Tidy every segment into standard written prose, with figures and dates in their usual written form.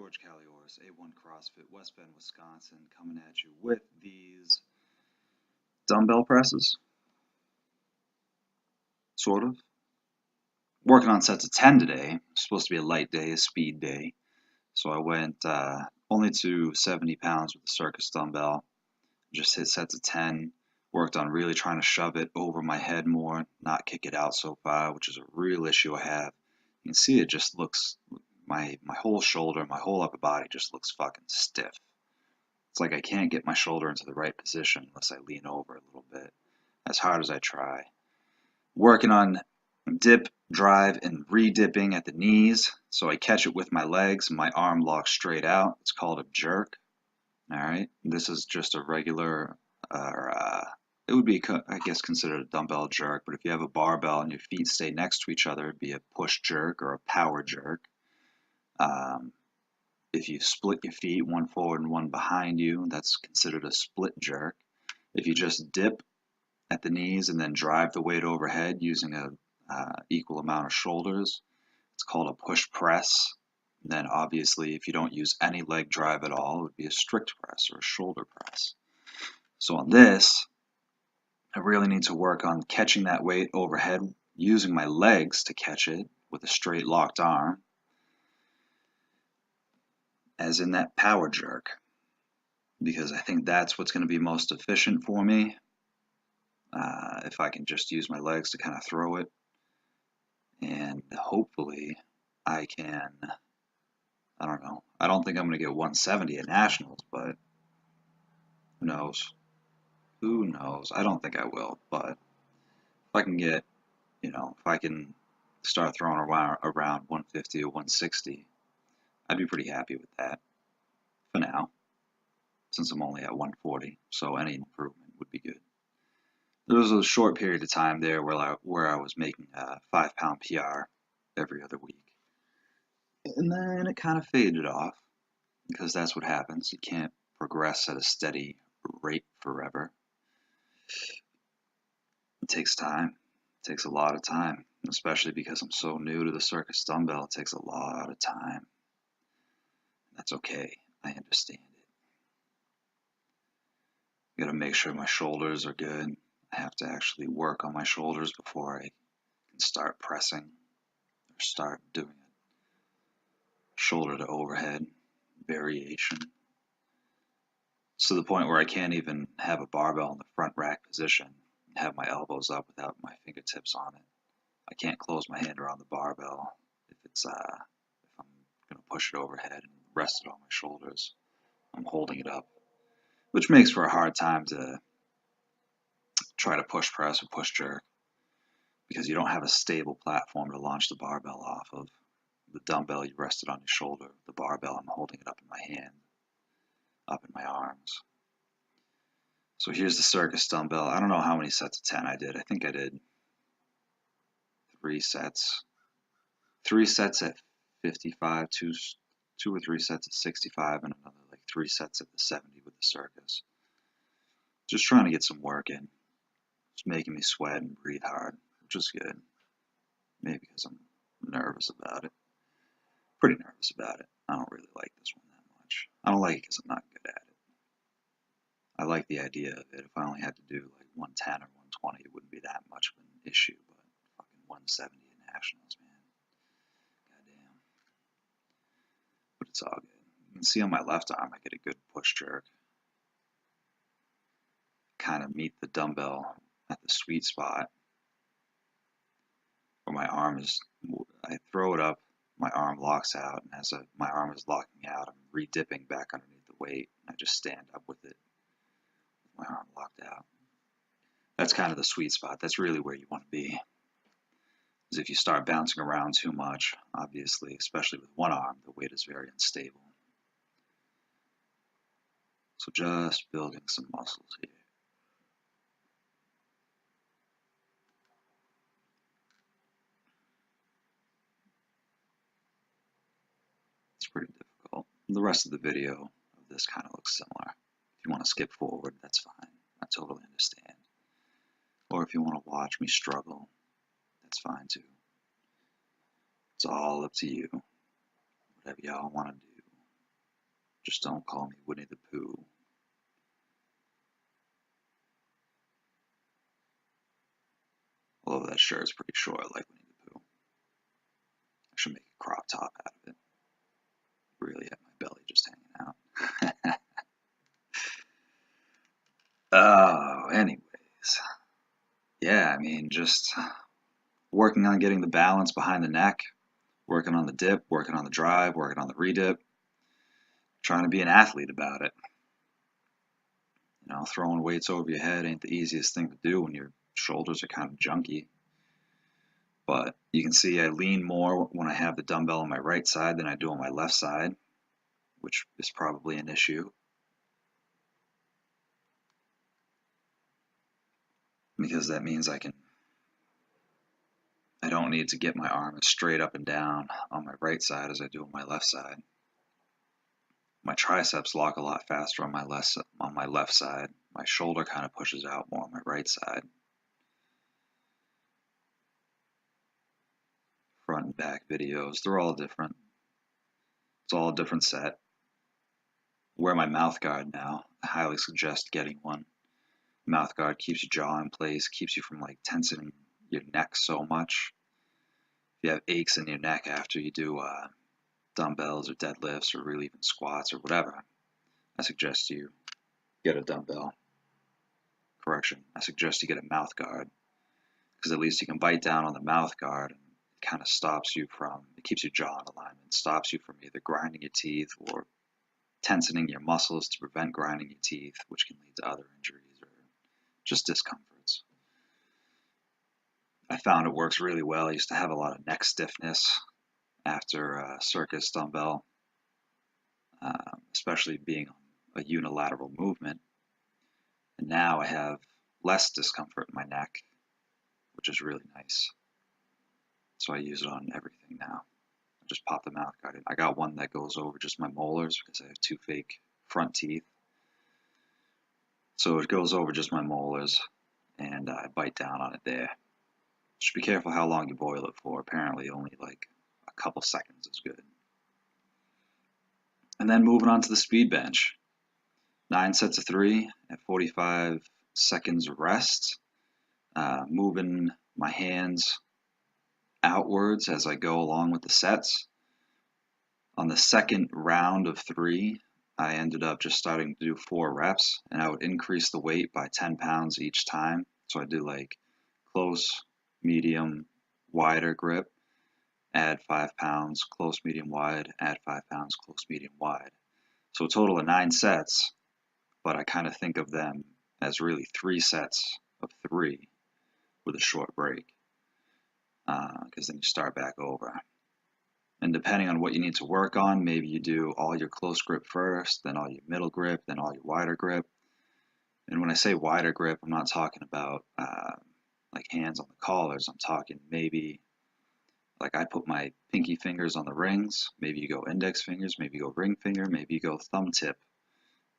George Calioris, A1 CrossFit, West Bend, Wisconsin, coming at you with these dumbbell presses, sort of. Working on sets of 10 today. It's supposed to be a light day, a speed day. So I went only to 70 pounds with the circus dumbbell. Just hit sets of 10. Worked on really trying to shove it over my head more, not kick it out so far, which is a real issue I have. You can see it just looks, my whole shoulder, my whole upper body just looks fucking stiff. It's like I can't get my shoulder into the right position unless I lean over a little bit, as hard as I try. Working on dip, drive, and re-dipping at the knees, so I catch it with my legs and my arm locks straight out. It's called a jerk. Alright, this is just a regular, it would be, I guess, considered a dumbbell jerk, but if you have a barbell and your feet stay next to each other, it'd be a push jerk or a power jerk. If you split your feet, one forward and one behind you, that's considered a split jerk. If you just dip at the knees and then drive the weight overhead using a equal amount of shoulders, it's called a push press. And then obviously if you don't use any leg drive at all, it would be a strict press or a shoulder press. So on this, I really need to work on catching that weight overhead, using my legs to catch it with a straight locked arm, as in that power jerk, because I think that's what's going to be most efficient for me. If I can just use my legs to kind of throw it, and hopefully I can, I don't know, I don't think I'm going to get 170 at Nationals, but who knows? Who knows? I don't think I will, but if I can get, if I can start throwing around 150 or 160, I'd be pretty happy with that for now, since I'm only at 140, so any improvement would be good. There was a short period of time there where I was making a 5-pound PR every other week. And then it kind of faded off, because that's what happens. You can't progress at a steady rate forever. It takes time. It takes a lot of time, especially because I'm so new to the circus dumbbell. It takes a lot of time. That's okay. I understand it. I gotta make sure my shoulders are good. I have to actually work on my shoulders before I can start pressing or start doing it. Shoulder to overhead variation. It's to the point where I can't even have a barbell in the front rack position and have my elbows up without my fingertips on it. I can't close my hand around the barbell if I'm gonna push it overhead and rest it on my shoulders. I'm holding it up, which makes for a hard time to try to push press or push jerk, because you don't have a stable platform to launch the barbell off of. The dumbbell, you rest it on your shoulder. The barbell, I'm holding it up in my hand, up in my arms. So here's the circus dumbbell. I don't know how many sets of 10 I did. I think I did 3 sets. 3 sets at 55, two or 3 sets at 65, and another like 3 sets at the 70 with the circus. Just trying to get some work in. It's making me sweat and breathe hard, which is good. Maybe because I'm nervous about it. Pretty nervous about it. I don't really like this one that much. I don't like it because I'm not good at it. I like the idea of it. If I only had to do like 110 or 120, it wouldn't be that much of an issue, but fucking 170 at Nationals, man. Goddamn. But it's all good. You can see on my left arm, I get a good push jerk. Kind of meet the dumbbell at the sweet spot where my arm is, I throw it up, my arm locks out, and as my arm is locking out, I'm re-dipping back underneath the weight, and I just stand up with it, with my arm locked out. That's kind of the sweet spot. That's really where you want to be. Because if you start bouncing around too much, obviously, especially with one arm, the weight is very unstable. So just building some muscles here. It's pretty difficult. The rest of the video of this kind of looks similar. If you want to skip forward, that's fine. I totally understand. Or if you want to watch me struggle, that's fine too. It's all up to you. Whatever y'all want to do. Just don't call me Winnie the Pooh. Although that shirt is pretty short, like Winnie the Pooh. I should make a crop top out of it. Really have my belly just hanging out. Oh, anyways. Yeah, I mean, just working on getting the balance behind the neck, working on the dip, working on the drive, working on the redip, trying to be an athlete about it. You know, throwing weights over your head ain't the easiest thing to do when your shoulders are kind of junky. But you can see I lean more when I have the dumbbell on my right side than I do on my left side, which is probably an issue. Because that means I don't need to get my arm as straight up and down on my right side as I do on my left side. My triceps lock a lot faster on my left side. My shoulder kind of pushes out more on my right side. Front and back videos, they're all different. It's all a different set. Wear my mouth guard now. I highly suggest getting one. Mouth guard keeps your jaw in place, keeps you from like tensing your neck so much. If you have aches in your neck after you do dumbbells or deadlifts or really even squats or whatever, I suggest you get a dumbbell. Correction, I suggest you get a mouth guard, because at least you can bite down on the mouth guard and it kind of stops you from, it keeps your jaw in alignment, stops you from either grinding your teeth or tensioning your muscles to prevent grinding your teeth, which can lead to other injuries or just discomforts. I found it works really well. I used to have a lot of neck stiffness after a circus dumbbell, especially being on a unilateral movement. And now I have less discomfort in my neck, which is really nice. So I use it on everything now. I just pop the mouth guard in. I got one that goes over just my molars because I have 2 fake front teeth. So it goes over just my molars, and I bite down on it there. Just be careful how long you boil it for. Apparently only like a couple seconds is good. And then moving on to the speed bench. 9 sets of 3 at 45 seconds rest. Moving my hands outwards as I go along with the sets. On the second round of 3, I ended up just starting to do 4 reps, and I would increase the weight by 10 pounds each time. So I do like close, medium, wider grip, add 5 pounds, close, medium, wide, add 5 pounds, close, medium, wide. So a total of 9 sets, but I kind of think of them as really 3 sets of 3 with a short break, because then you start back over. And depending on what you need to work on, maybe you do all your close grip first, then all your middle grip, then all your wider grip. And when I say wider grip, I'm not talking about like hands on the collars. I'm talking maybe like I put my pinky fingers on the rings. Maybe you go index fingers, maybe you go ring finger, maybe you go thumb tip.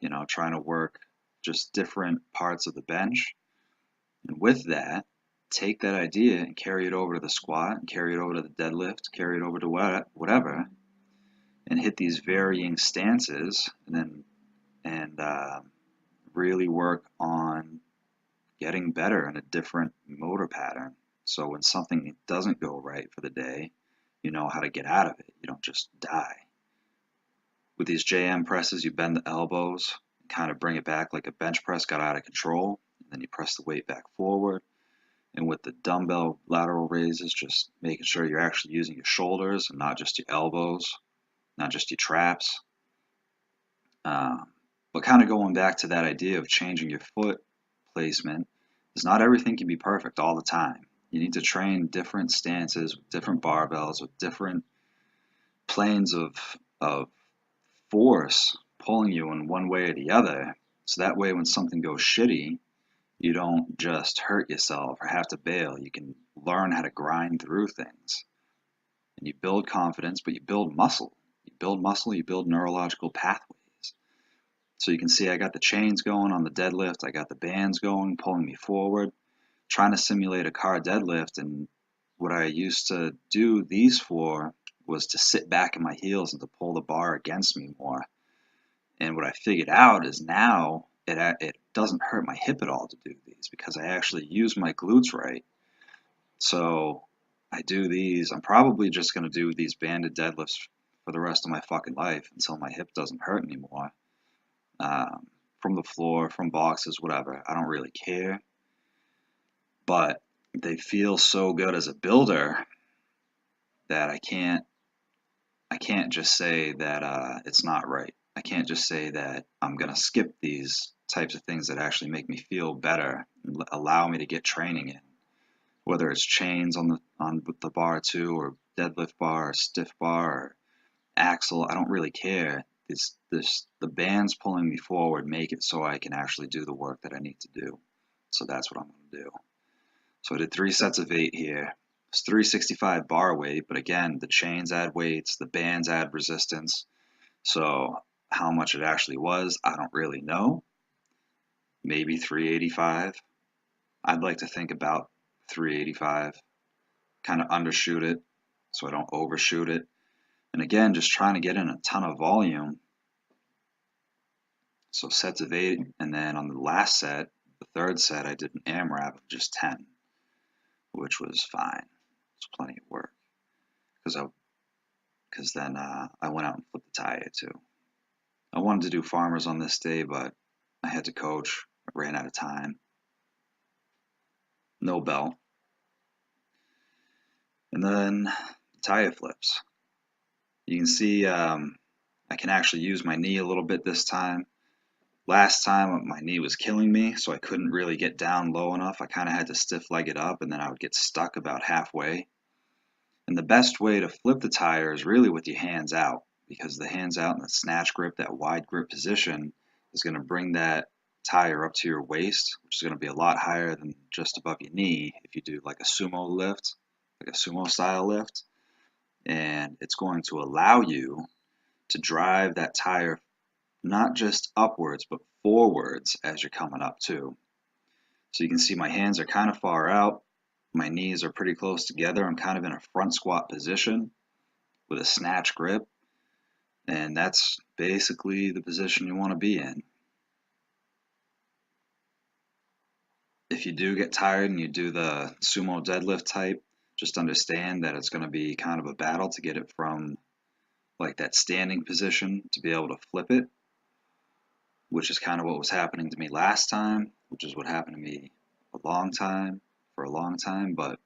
You know, trying to work just different parts of the bench. And with that, take that idea and carry it over to the squat, and carry it over to the deadlift, carry it over to whatever, and hit these varying stances, and really work on getting better in a different motor pattern. So when something doesn't go right for the day, you know how to get out of it. You don't just die. With these JM presses, you bend the elbows, kind of bring it back like a bench press got out of control, and then you press the weight back forward. And with the dumbbell lateral raises, just making sure you're actually using your shoulders and not just your elbows, not just your traps. But kind of going back to that idea of changing your foot placement, is not everything can be perfect all the time. You need to train different stances with different barbells, with different planes of force pulling you in one way or the other. So that way when something goes shitty, you don't just hurt yourself or have to bail. You can learn how to grind through things. And you build confidence, but you build muscle. You build muscle, you build neurological pathways. So you can see I got the chains going on the deadlift. I got the bands going, pulling me forward, trying to simulate a car deadlift. And what I used to do these for was to sit back in my heels and to pull the bar against me more. And what I figured out is now it doesn't hurt my hip at all to do these because I actually use my glutes right. So I do these. I'm probably just going to do these banded deadlifts for the rest of my fucking life until my hip doesn't hurt anymore. From the floor, from boxes, whatever. I don't really care. But they feel so good as a builder that I can't just say that it's not right. I can't just say that I'm going to skip these types of things that actually make me feel better and allow me to get training in. Whether it's chains on the bar too, or deadlift bar, or stiff bar, or axle, I don't really care. The bands pulling me forward make it so I can actually do the work that I need to do. So that's what I'm going to do. So I did 3 sets of 8 here. It's 365 bar weight, but again, the chains add weights, the bands add resistance. So how much it actually was, I don't really know. Maybe 385. I'd like to think about 385. Kind of undershoot it so I don't overshoot it. And again, just trying to get in a ton of volume. So sets of 8, and then on the last set, the third set, I did an AMRAP of just 10, which was fine. It's plenty of work because then I went out and flipped the tire too. I wanted to do farmers on this day, but I had to coach. I ran out of time. No bell. And then tire flips. You can see I can actually use my knee a little bit this time. Last time my knee was killing me, so I couldn't really get down low enough. I kind of had to stiff leg it up, and then I would get stuck about halfway. And the best way to flip the tire is really with your hands out, because the hands out in the snatch grip, that wide grip position, is going to bring that tire up to your waist, which is going to be a lot higher than just above your knee if you do like a sumo lift, like a sumo style lift. And it's going to allow you to drive that tire not just upwards, but forwards as you're coming up too. So you can see my hands are kind of far out. My knees are pretty close together. I'm kind of in a front squat position with a snatch grip. And that's basically the position you want to be in. If you do get tired and you do the sumo deadlift type, just understand that it's going to be kind of a battle to get it from like that standing position to be able to flip it, which is kind of what was happening to me last time, which is what happened to me for a long time. But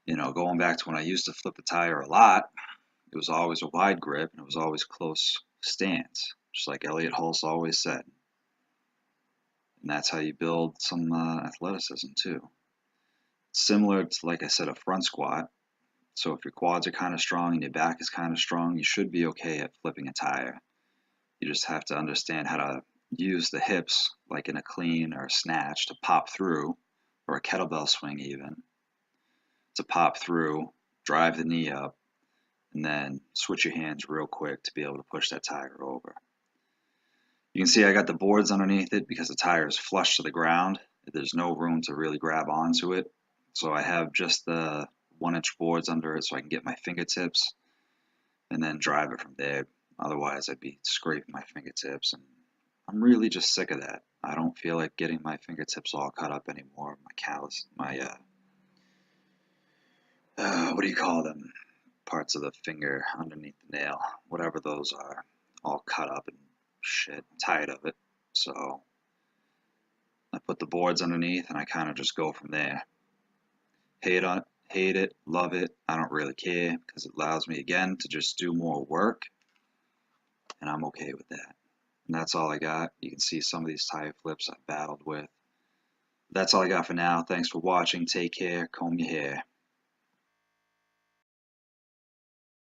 you know, going back to when I used to flip the tire a lot, it was always a wide grip and it was always close stance, just like Elliot Hulse always said. And that's how you build some athleticism too. Similar to, like I said, a front squat. So if your quads are kind of strong and your back is kind of strong, you should be okay at flipping a tire. You just have to understand how to use the hips, like in a clean or a snatch, to pop through, or a kettlebell swing even, to pop through, drive the knee up, and then switch your hands real quick to be able to push that tire over. You can see I got the boards underneath it because the tire is flush to the ground. There's no room to really grab onto it. So I have just the 1-inch boards under it so I can get my fingertips and then drive it from there. Otherwise, I'd be scraping my fingertips, and I'm really just sick of that. I don't feel like getting my fingertips all cut up anymore. My callus, what do you call them? Parts of the finger underneath the nail, whatever those are, all cut up and shit. I'm tired of it. So I put the boards underneath and I kind of just go from there. Hate it, love it, I don't really care because it allows me again to just do more work, and I'm okay with that. And that's all I got. You can see some of these tire flips I've battled with. That's all I got for now. Thanks for watching. Take care. Comb your hair.